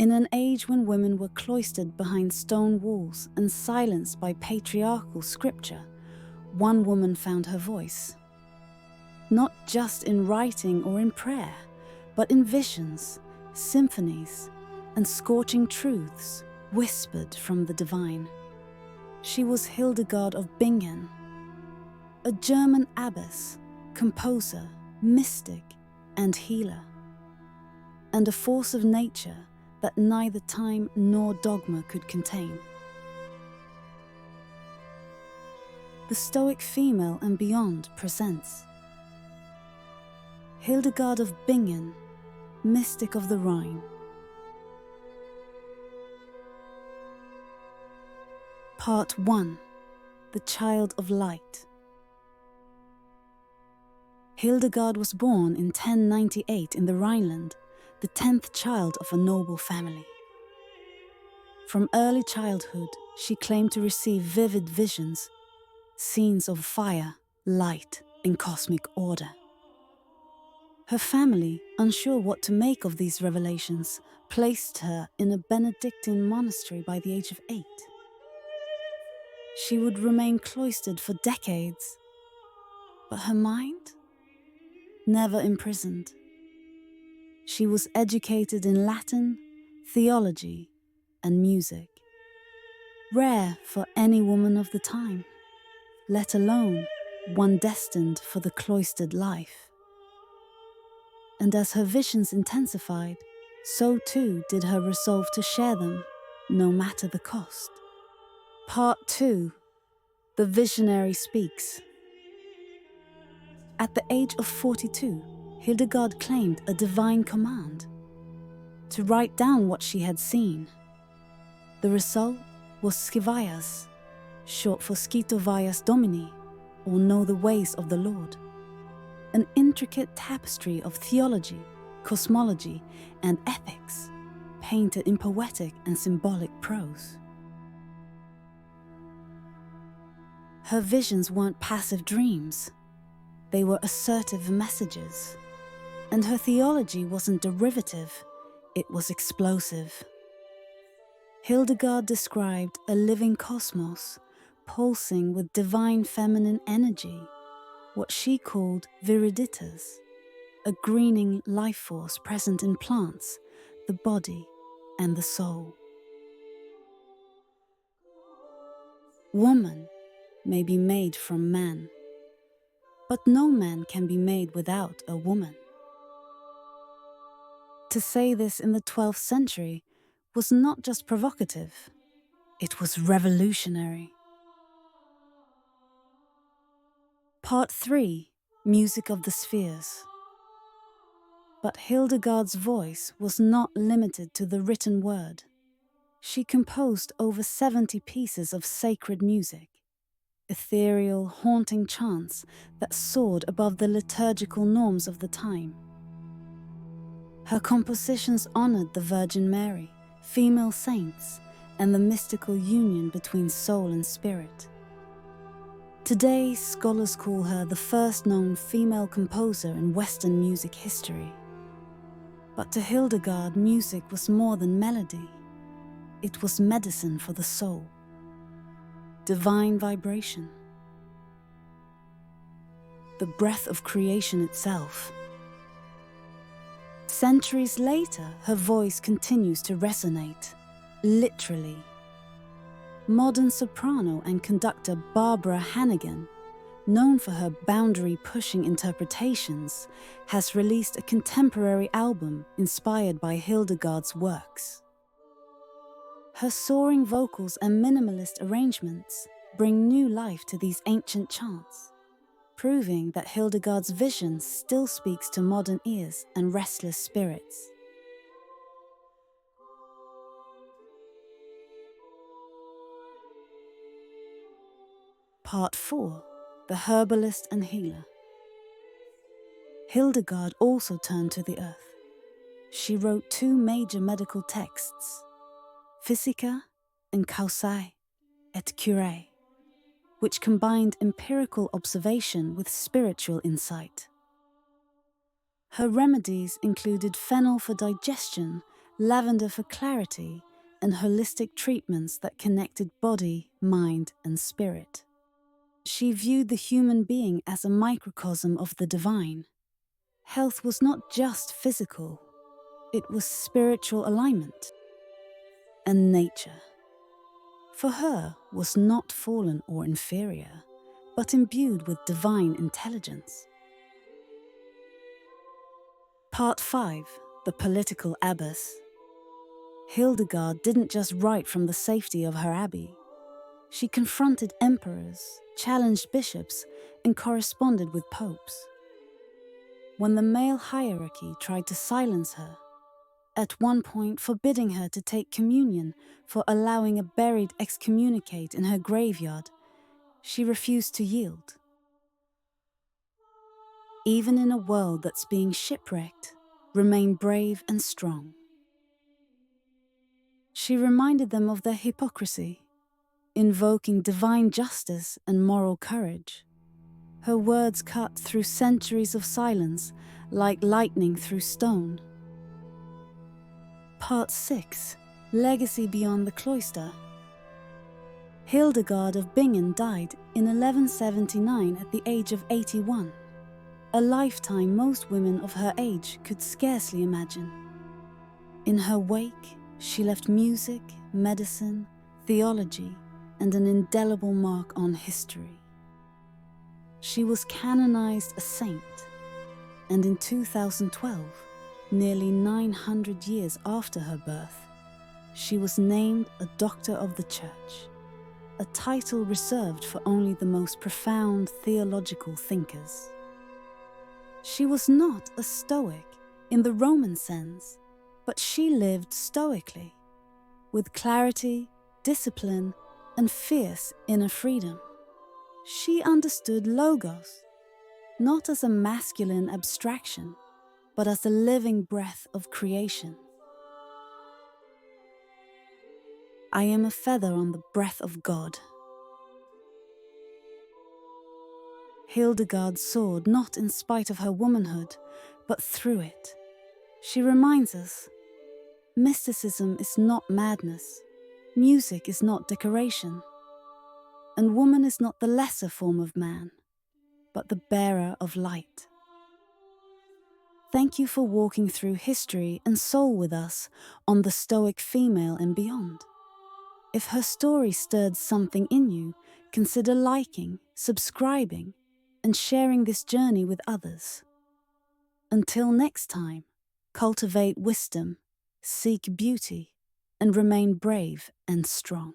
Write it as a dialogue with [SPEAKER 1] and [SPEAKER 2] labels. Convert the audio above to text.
[SPEAKER 1] In an age when women were cloistered behind stone walls and silenced by patriarchal scripture, one woman found her voice. Not just in writing or in prayer, but in visions, symphonies, and scorching truths whispered from the divine. She was Hildegard of Bingen, a German abbess, composer, mystic, and healer, and a force of nature that neither time nor dogma could contain. The Stoic Female and Beyond presents Hildegard of Bingen, Mystic of the Rhine. Part 1. The Child of Light. Hildegard was born in 1098 in the Rhineland, the 10th child of a noble family. From early childhood, she claimed to receive vivid visions, scenes of fire, light, and cosmic order. Her family, unsure what to make of these revelations, placed her in a Benedictine monastery by the age of 8. She would remain cloistered for decades, but her mind? Never imprisoned. She was educated in Latin, theology, and music. Rare for any woman of the time, let alone one destined for the cloistered life. And as her visions intensified, so too did her resolve to share them, no matter the cost. Part 2. The Visionary Speaks. At the age of 42, Hildegard claimed a divine command to write down what she had seen. The result was Scivias, short for Scito Vias Domini, or Know the Ways of the Lord, an intricate tapestry of theology, cosmology, and ethics, painted in poetic and symbolic prose. Her visions weren't passive dreams, they were assertive messages. And her theology wasn't derivative, it was explosive. Hildegard described a living cosmos, pulsing with divine feminine energy, what she called viriditas, a greening life force present in plants, the body, and the soul. Woman may be made from man, but no man can be made without a woman. To say this in the 12th century was not just provocative, it was revolutionary. Part 3. Music of the Spheres. But Hildegard's voice was not limited to the written word. She composed over 70 pieces of sacred music, ethereal, haunting chants that soared above the liturgical norms of the time. Her compositions honored the Virgin Mary, female saints, and the mystical union between soul and spirit. Today, scholars call her the first known female composer in Western music history. But to Hildegard, music was more than melody. It was medicine for the soul, divine vibration, the breath of creation itself. Centuries later, her voice continues to resonate, literally. Modern soprano and conductor Barbara Hannigan, known for her boundary-pushing interpretations, has released a contemporary album inspired by Hildegard's works. Her soaring vocals and minimalist arrangements bring new life to these ancient chants, proving that Hildegard's vision still speaks to modern ears and restless spirits. Part 4. The Herbalist and Healer. Hildegard also turned to the earth. She wrote 2 major medical texts, Physica and Causae et Curae, which combined empirical observation with spiritual insight. Her remedies included fennel for digestion lavender for clarity, and holistic treatments that connected body, mind, and spirit. She viewed the human being as a microcosm of the divine. Health was not just physical, it was spiritual alignment. And nature, for her, was not fallen or inferior, but imbued with divine intelligence. Part 5. The Political Abbess. Hildegard didn't just write from the safety of her abbey. She confronted emperors, challenged bishops, and corresponded with popes. When the male hierarchy tried to silence her, at one point forbidding her to take communion for allowing a buried excommunicate in her graveyard, she refused to yield. Even in a world that's being shipwrecked, remain brave and strong. She reminded them of their hypocrisy, invoking divine justice and moral courage. Her words cut through centuries of silence like lightning through stone. Part 6. Legacy Beyond the Cloister. Hildegard of Bingen died in 1179 at the age of 81, a lifetime most women of her age could scarcely imagine. In her wake, she left music, medicine, theology, and an indelible mark on history. She was canonized a saint, and in 2012, nearly 900 years after her birth, she was named a Doctor of the Church, a title reserved for only the most profound theological thinkers. She was not a Stoic in the Roman sense, but she lived stoically, with clarity, discipline, and fierce inner freedom. She understood logos, not as a masculine abstraction, but as the living breath of creation. I am a feather on the breath of God. Hildegard soared not in spite of her womanhood, but through it. She reminds us, mysticism is not madness, music is not decoration, and woman is not the lesser form of man, but the bearer of light. Thank you for walking through history and soul with us on the Stoic female and beyond. If her story stirred something in you, consider liking, subscribing, and sharing this journey with others. Until next time, cultivate wisdom, seek beauty, and remain brave and strong.